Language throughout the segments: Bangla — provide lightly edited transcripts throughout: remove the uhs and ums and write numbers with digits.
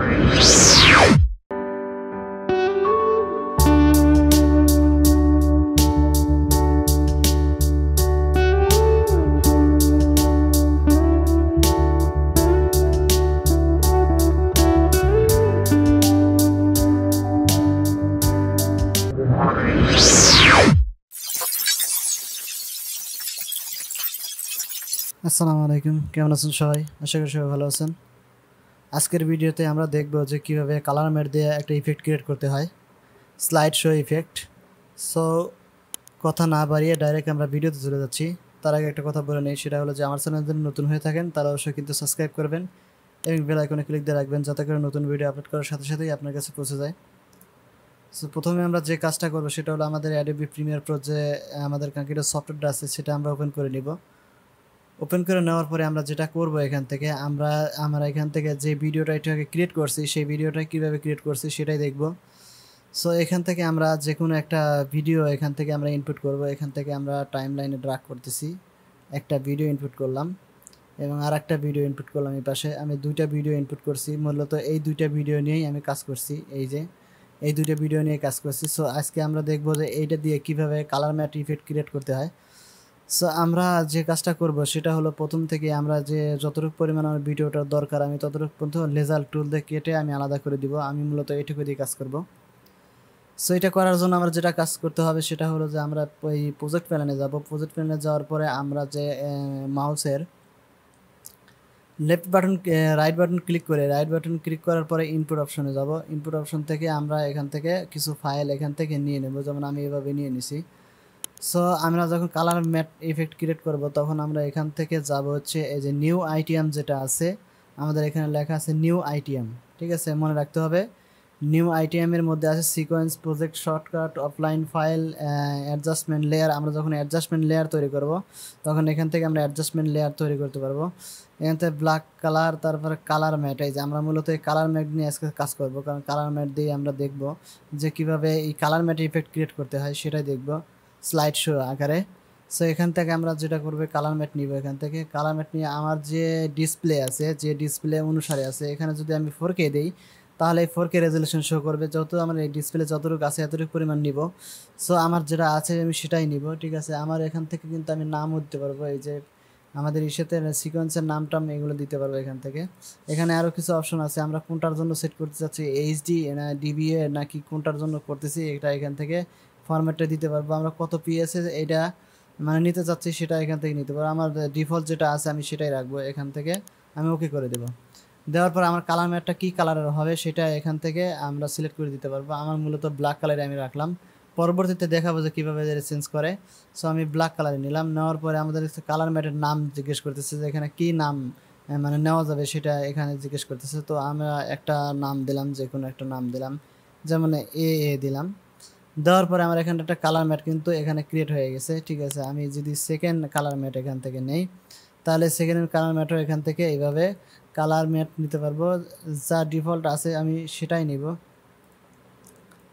আসসালামু আলাইকুম, কেমন আছেন সবাই? আশা করি সবাই ভালো আছেন। আজকের ভিডিওতে আমরা দেখব যে কিভাবে কালার ম্যাট দিয়ে একটা ইফেক্ট ক্রিয়েট করতে হয়, স্লাইড শো ইফেক্ট। সো কথা না বাড়িয়ে ডাইরেক্ট আমরা ভিডিওতে চলে যাচ্ছি। তার আগে একটা কথা বলে নেই, সেটা হলো যে আমার চ্যানেল যদি নতুন হয়ে থাকেন তারা অবশ্যই কিন্তু সাবস্ক্রাইব করবেন এবং বেল আইকনে ক্লিক দিয়ে রাখবেন, যাতে করে নতুন ভিডিও আপলোড করার সাথে সাথেই আপনার কাছে পৌঁছে যায়। সো প্রথমে আমরা যে কাজটা করব সেটা হলো আমাদের অ্যাডোবি প্রিমিয়ার প্রো যে আমাদের কাঙ্ক্ষিত সফটওয়্যারটা আছে সেটা আমরা ওপেন করে নিব। ওপেন করে নেওয়ার পরে আমরা যেটা করব এখান থেকে আমরা এখান থেকে যে ভিডিওটা এটাকে ক্রিয়েট করছি সেই ভিডিওটা কীভাবে ক্রিয়েট করছি সেটাই দেখব। সো এখান থেকে আমরা যে কোনো একটা ভিডিও এখান থেকে আমরা ইনপুট করব। এখান থেকে আমরা টাইম লাইনে ড্রাগ করতেছি, একটা ভিডিও ইনপুট করলাম এবং আর একটা ভিডিও ইনপুট করলাম। এই পাশে আমি দুইটা ভিডিও ইনপুট করছি, মূলত এই দুইটা ভিডিও নিয়েই আমি কাজ করছি। এই দুইটা ভিডিও নিয়ে কাজ করছি। সো আজকে আমরা দেখব যে এইটা দিয়ে কিভাবে কালার ম্যাট ইফেক্ট ক্রিয়েট করতে হয়। সো আমরা যে কাজটা করব সেটা হলো প্রথম থেকে আমরা যে যতটুকু পরিমাণ আমার ভিডিওটার দরকার আমি ততটুকু পর্যন্ত লেজার টুল দিয়ে কেটে আমি আলাদা করে দিব। আমি মূলত এটুকু দিয়ে কাজ করব। সো এটা করার জন্য আমরা যেটা কাজ করতে হবে সেটা হলো যে আমরা ওই প্রজেক্ট প্যানেলে যাব। প্রজেক্ট প্যানেলে যাওয়ার পরে আমরা যে মাউসের রাইট বাটন ক্লিক করার পরে ইনপুট অপশনে যাব। ইনপুট অপশন থেকে আমরা এখান থেকে কিছু ফাইল এখান থেকে নিয়ে নেব, যেমন আমি এভাবে নিয়ে নিছি। সো আমরা যখন কালার ম্যাট ইফেক্ট ক্রিয়েট করব তখন আমরা এখান থেকে যাব হচ্ছে এই যে নিউ আইটিএম যেটা আছে, আমাদের এখানে লেখা আছে নিউ আইটিএম। ঠিক আছে, মনে রাখতে হবে নিউ আইটিএম এর মধ্যে আছে sequence, project, shortcut, offline file, adjustment layer. আমরা যখন অ্যাডজাস্টমেন্ট লেয়ার তৈরি করব তখন এখান থেকে আমরা অ্যাডজাস্টমেন্ট লেয়ার তৈরি করতে পারবো। এখান থেকে ব্ল্যাক কালার, তারপরে কালার ম্যাট। এই যে আমরা মূলত এই কালার ম্যাট নিয়ে আজকে কাজ করব, কারণ কালার ম্যাট দিয়ে আমরা দেখব যে কিভাবে এই কালার ম্যাট ইফেক্ট ক্রিয়েট করতে হয় সেটাই দেখব স্লাইড শো আকারে। সো এখান থেকে আমরা যেটা করবো কালার ম্যাট নিব। এখান থেকে কালার ম্যাট নিয়ে আমার যে ডিসপ্লে আছে, যে ডিসপ্লে অনুসারে আছে, এখানে যদি আমি 4K দিই তাহলে এই 4K রেজলিউশন শো করবে। যত আমার এই ডিসপ্লে যতটুকু আছে এতটুকু পরিমাণ নিব। সো আমার যেটা আছে আমি সেটাই নিব। ঠিক আছে, আমার এখান থেকে কিন্তু আমি নামও দিতে পারবো, এই যে আমাদের ইসেতে সিকোয়েন্সের নামটাম এগুলো দিতে পারবো এখান থেকে। এখানে আরও কিছু অপশন আছে, আমরা কোনটার জন্য সেট করতে চাচ্ছি, এইচডি না ডিবিএ নাকি কোনটার জন্য করতেছি, এটা এখান থেকে ফরম্যাটটা দিতে পারবো। আমরা কত পিএসএ এটা মানে নিতে চাচ্ছি সেটা এখান থেকে নিতে পারবো। আমার ডিফল্ট যেটা আছে আমি সেটাই রাখবো। এখান থেকে আমি ওকে করে দেবো। দেওয়ার পর আমার কালার ম্যাটটা কী কালারের হবে সেটা এখান থেকে আমরা সিলেক্ট করে দিতে পারবো। আমার মূলত ব্ল্যাক কালারে আমি রাখলাম, পরবর্তীতে দেখাবো যে কীভাবে চেঞ্জ করে। সো আমি ব্ল্যাক কালারে নিলাম। নেওয়ার পরে আমাদের কালার ম্যাটের নাম জিজ্ঞেস করতেছে যে এখানে কী নাম মানে নেওয়া যাবে সেটা এখানে জিজ্ঞেস করতেছে। তো আমরা একটা নাম দিলাম, যে কোনো একটা নাম দিলাম, যেমন এ দিলাম। দেওয়ার পরে আমার এখানে একটা কালার ম্যাট কিন্তু এখানে ক্রিয়েট হয়ে গেছে। ঠিক আছে, আমি যদি সেকেন্ড কালার ম্যাট এখান থেকে নেই তাহলে সেকেন্ড কালার ম্যাটও এখান থেকে এইভাবে কালার ম্যাট নিতে পারবো। যা ডিফল্ট আছে আমি সেটাই নিব।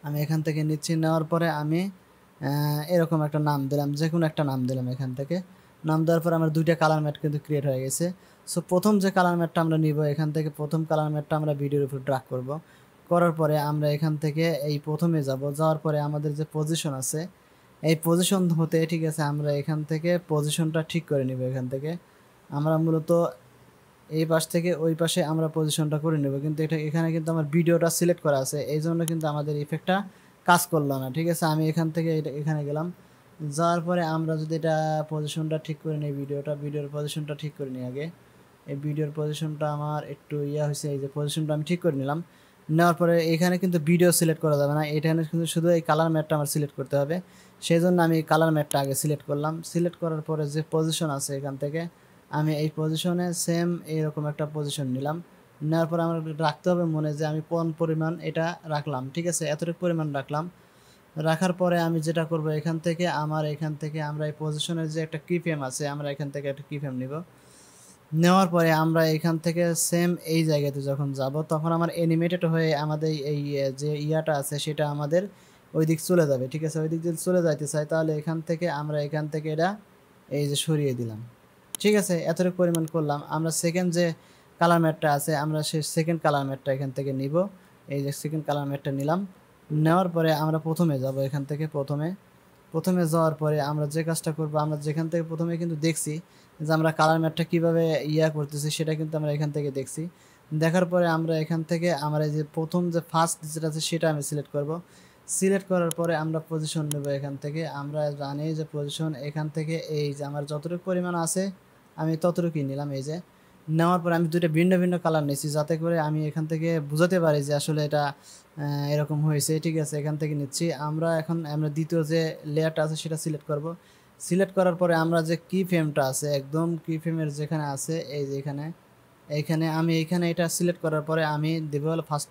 আমি এখান থেকে নিচ্ছি, নেওয়ার পরে আমি এরকম একটা নাম দিলাম, যে কোনো একটা নাম দিলাম। এখান থেকে নাম দেওয়ার পর আমার দুইটা কালার ম্যাট কিন্তু ক্রিয়েট হয়ে গেছে। সো প্রথম যে কালার ম্যাটটা আমরা নিব, এখান থেকে প্রথম কালার ম্যাটটা আমরা ভিডিওর উপর ড্রাগ করব। করার পরে আমরা এখান থেকে এই প্রথমে যাওয়ার পরে আমাদের যে পজিশন আছে এই পজিশন হতে, ঠিক আছে, আমরা এখান থেকে পজিশনটা ঠিক করে নিব। এখান থেকে আমরা মূলত এই পাশ থেকে ওই পাশে আমরা পজিশনটা করে নেব, কিন্তু এখানে কিন্তু আমার ভিডিওটা সিলেক্ট করা আছে, এই জন্য কিন্তু আমাদের ইফেক্টটা কাজ করলো না। ঠিক আছে, আমি এখান থেকে এখানে গেলাম। যাওয়ার পরে আমরা যদি এটা পজিশনটা ঠিক করে নিই, ভিডিওর পজিশনটা ঠিক করে নিই আগে। এই ভিডিওর পজিশনটা আমার একটু হয়েছে, এই যে পজিশনটা আমি ঠিক করে নিলাম। নেওয়ার পরে এখানে কিন্তু ভিডিও সিলেক্ট করা যাবে না, এখানে কিন্তু শুধু এই কালার ম্যাটটা আমার সিলেক্ট করতে হবে। সেই জন্য আমি কালার ম্যাটটা আগে সিলেক্ট করলাম। সিলেক্ট করার পরে যে পজিশন আছে এখান থেকে আমি এই পজিশনে সেম এইরকম একটা পজিশন নিলাম। নেওয়ার পরে আমার রাখতে হবে মনে যে আমি কোন পরিমাণ এটা রাখলাম। ঠিক আছে, এতটুকু পরিমাণ রাখলাম। রাখার পরে আমি যেটা করব এখান থেকে আমরা এই পজিশনের যে একটা কিফ্রেম আছে আমরা এখান থেকে একটা কিফ্রেম নিব। নেওয়ার পরে আমরা এখান থেকে সেম এই জায়গাতে যখন যাব তখন আমার অ্যানিমেটেড হয়ে আমাদের এই যে ইয়াটা আছে সেটা আমাদের ওই দিক চলে যাবে। ঠিক আছে, ওই দিক যদি চলে যাইতে চাই তাহলে এখান থেকে এটা এই যে সরিয়ে দিলাম। ঠিক আছে, এতটুকু পরিমাণ করলাম। আমরা সেকেন্ড যে কালার ম্যাটটা আছে আমরা সেই সেকেন্ড কালার ম্যাটটা এখান থেকে নিব। এই যে সেকেন্ড কালার ম্যাটটা নিলাম, নেওয়ার পরে আমরা প্রথমে যাব, এখান থেকে প্রথমে যাওয়ার পরে আমরা যে কাজটা করব, আমরা যেখান থেকে প্রথমে কিন্তু দেখছি যে আমরা কালার ম্যাটটা কীভাবে করতেছি সেটা কিন্তু আমরা এখান থেকে দেখছি। দেখার পরে আমরা এখান থেকে আমরা যে প্রথম যে ফার্স্ট যেটা আছে সেটা আমি সিলেক্ট করব। সিলেক্ট করার পরে আমরা পজিশন নেব এখান থেকে। আমরা জানি যে পজিশন এখান থেকে এই যে আমার যতটুকু পরিমাণ আছে আমি ততটুকুই নিলাম। এই যে নেওয়ার পরে আমি দুইটা ভিন্ন ভিন্ন কালার নিয়েছি যাতে করে আমি এখান থেকে বুঝাতে পারি যে আসলে এটা এরকম হয়েছে। ঠিক আছে, এখান থেকে নিচ্ছি। আমরা দ্বিতীয় যে লেয়ারটা আছে সেটা সিলেক্ট করব। সিলেক্ট করার পরে আমরা যে কি ফ্রেমটা আছে একদম কি ফ্রেমের যেখানে আছে এই যে এইখানে আমি এটা সিলেক্ট করার পরে আমি দেব হলো ফার্স্ট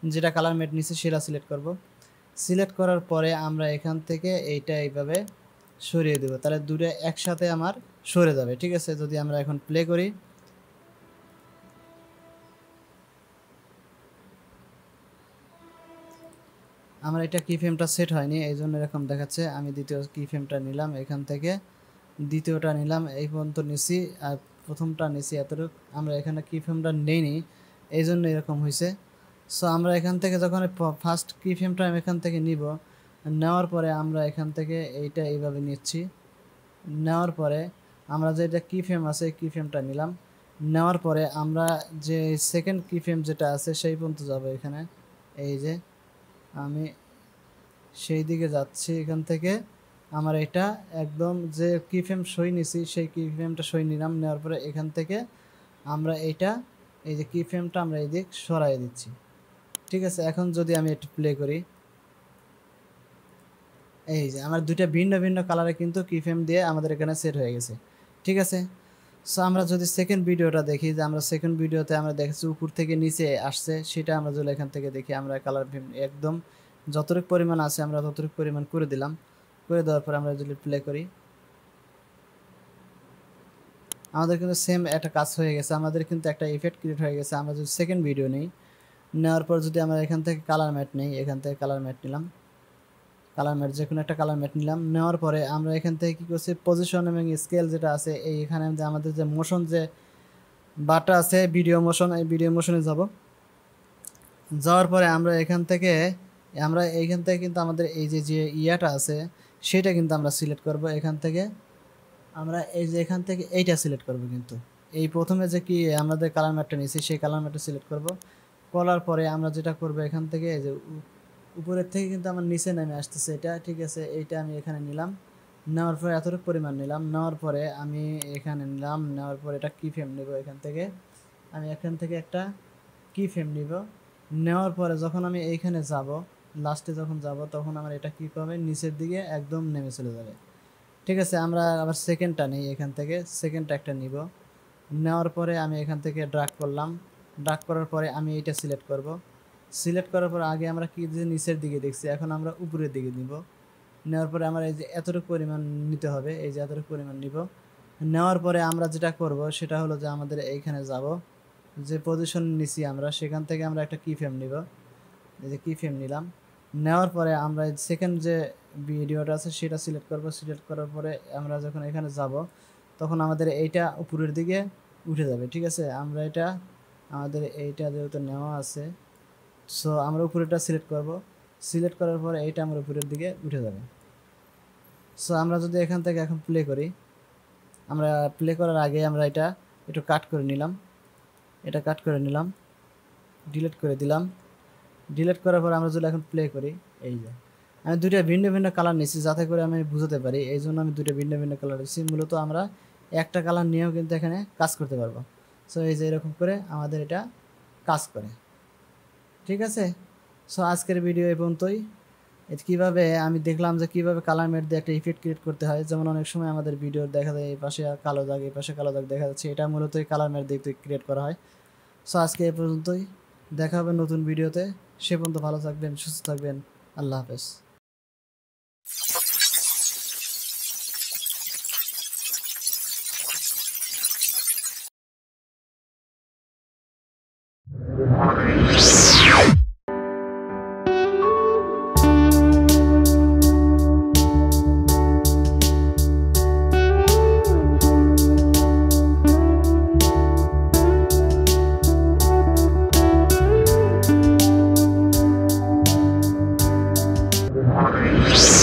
যেটা কালার ম্যাট নিচ্ছি সেটা সিলেক্ট করব। সিলেক্ট করার পরে আমরা এখান থেকে এইটা এইভাবে সরিয়ে দেব, তাহলে দুটো একসাথে আমার সরে যাবে। ঠিক আছে, যদি আমরা এখন প্লে করি, আমার এটা কি ফ্রেমটা সেট হয়নি এই জন্য এরকম দেখাচ্ছে। আমি দ্বিতীয় কি ফ্রেমটা নিলাম, এখান থেকে দ্বিতীয়টা নিলাম, এই পর্যন্ত নিছি, আর প্রথমটা নিছি এতটুকু। আমরা এখানে কি ফ্রেমটা নেইনি এই জন্য এরকম হয়েছে। সো আমরা এখান থেকে যখন ফার্স্ট কি ফ্রেমটা আমি এখান থেকে নিব, নেওয়ার পরে আমরা এখান থেকে এইটা এইভাবে নিচ্ছি। নেওয়ার পরে আমরা যে এটা কি ফ্রেম আছে কি ফ্রেমটা নিলাম, নেওয়ার পরে আমরা যে সেকেন্ড কি ফ্রেম যেটা আছে সেই পর্যন্ত যাব। এখানে এই যে আমি সেই দিকে যাচ্ছি, এখান থেকে আমার এটা একদম যে কি ফ্রেম সই নিছি সেই কি ফ্রেমটা সই নিলাম। নেওয়ার পরে এখান থেকে আমরা এইটা এই যে কি ফ্রেমটা আমরা এই দিক সরাই দিচ্ছি। ঠিক আছে, এখন যদি আমি একটু প্লে করি, এই যে আমার দুইটা ভিন্ন ভিন্ন কালারে কিন্তু কি ফ্রেম দিয়ে আমাদের এখানে সেট হয়ে গেছে। ঠিক আছে, সো আমরা যদি সেকেন্ড ভিডিওটা দেখি, যে আমরা সেকেন্ড ভিডিওতে আমরা দেখেছি উপর থেকে নিচে আসছে, সেটা আমরা যদি এখান থেকে দেখি, আমরা কালার ফ্রেম একদম যতটুকু পরিমাণ আছে আমরা ততটুকু পরিমাণ করে দিলাম। করে দেওয়ার পর আমরা যদি প্লে করি, আমাদের কিন্তু সেম একটা কাজ হয়ে গেছে, আমাদের কিন্তু একটা ইফেক্ট ক্রিয়েট হয়ে গেছে। আমরা যদি সেকেন্ড ভিডিও নিই, নেওয়ার পর যদি আমরা এখান থেকে কালার ম্যাট নেই, এখান থেকে কালার ম্যাট নিলাম, কালার ম্যাট যে কোনো একটা কালার ম্যাট নিলাম। নেওয়ার পরে আমরা এখান থেকে কী করছি, পজিশন এবং স্কেল যেটা আছে এইখানে যে আমাদের যে মোশন যে বারটা আছে ভিডিও মোশন, এই ভিডিও মোশনে যাব। যাওয়ার পরে আমরা এখান থেকে কিন্তু আমাদের এই যে ইয়াটা আছে সেটা কিন্তু আমরা সিলেক্ট করব। এখান থেকে আমরা এই যে এখান থেকে এইটা সিলেক্ট করব, কিন্তু এই প্রথমে যে কি আমাদের কালার ম্যাটটা নিয়েছি সেই কালার ম্যাটটা সিলেক্ট করব। করার পরে আমরা যেটা করব, এখান থেকে এই যে উপরের থেকে কিন্তু আমার নিচে নেমে আসতেছে এটা। ঠিক আছে, এইটা আমি এখানে নিলাম, নেওয়ার পরে এতটুকু পরিমাণ নিলাম। নেওয়ার পরে আমি এখানে নিলাম, নেওয়ার পরে এটা কি ফ্রেম নেব, এখান থেকে একটা কি ফ্রেম নিব। নেওয়ার পরে যখন আমি এইখানে যাব, লাস্টে যখন যাব তখন আমার এটা কী হবে, নিচের দিকে একদম নেমে চলে যাবে। ঠিক আছে, আমরা আবার সেকেন্ডটা নিই, এখান থেকে সেকেন্ডটা একটা নিব। নেওয়ার পরে আমি এখান থেকে ড্রাগ করলাম, ড্রাগ করার পরে আমি এইটা সিলেক্ট করব। সিলেক্ট করার পর আগে আমরা কি যে নিচের দিকে দেখছি, এখন আমরা উপরের দিকে নিব। নেওয়ার পরে আমার এই যে এতটুকু পরিমাণ নিতে হবে, এই যে এতটুকু পরিমাণ নিব। নেওয়ার পরে আমরা যেটা করব সেটা হলো যে আমাদের এইখানে যাব, যে পজিশন নিছি আমরা সেখান থেকে আমরা একটা কি ফ্রেম নিব। এই যে কি ফ্রেম নিলাম, নেওয়ার পরে আমরা সেকেন্ড যে ভিডিওটা আছে সেটা সিলেক্ট করব। সিলেক্ট করার পরে আমরা যখন এখানে যাব তখন আমাদের এইটা উপরের দিকে উঠে যাবে। ঠিক আছে, আমরা আমাদের এইটা যেহেতু নেওয়া আছে, সো আমরা উপরেরটা সিলেক্ট করব। সিলেক্ট করার পরে এইটা আমরা উপরের দিকে উঠে যাবে। সো আমরা যদি এখান থেকে এখন প্লে করি, আমরা প্লে করার আগে আমরা এটা একটু কাট করে নিলাম, ডিলিট করে দিলাম। ডিলিট করার পর আমরা যদি এখন প্লে করি, এই যে আমি দুইটা ভিন্ন ভিন্ন কালার নিচ্ছি যাতে করে আমি বুঝতে পারি, এই জন্য আমি দুইটা ভিন্ন ভিন্ন কালার নিচ্ছি। মূলত আমরা একটা কালার নিয়েও কিন্তু এখানে কাজ করতে পারবো। সো এই যে এরকম করে আমাদের এটা কাজ করে। ঠিক আছে, সো আজকের ভিডিও এই পর্যন্তই। কীভাবে আমি দেখলাম যে কীভাবে কালার ম্যাট দিয়ে একটা ইফেক্ট ক্রিয়েট করতে হয়। যেমন অনেক সময় আমাদের ভিডিও দেখা যায় এই পাশে কালো দাগ, এই পাশে কালো দাগ দেখা যাচ্ছে, এটা মূলত এই কালার ম্যাট দিয়ে ক্রিয়েট করা হয়। সো আজকে এই পর্যন্তই, দেখা হবে নতুন ভিডিওতে। সে পর্যন্ত ভালো থাকবেন, সুস্থ থাকবেন, আল্লাহ হাফেজ। হবে।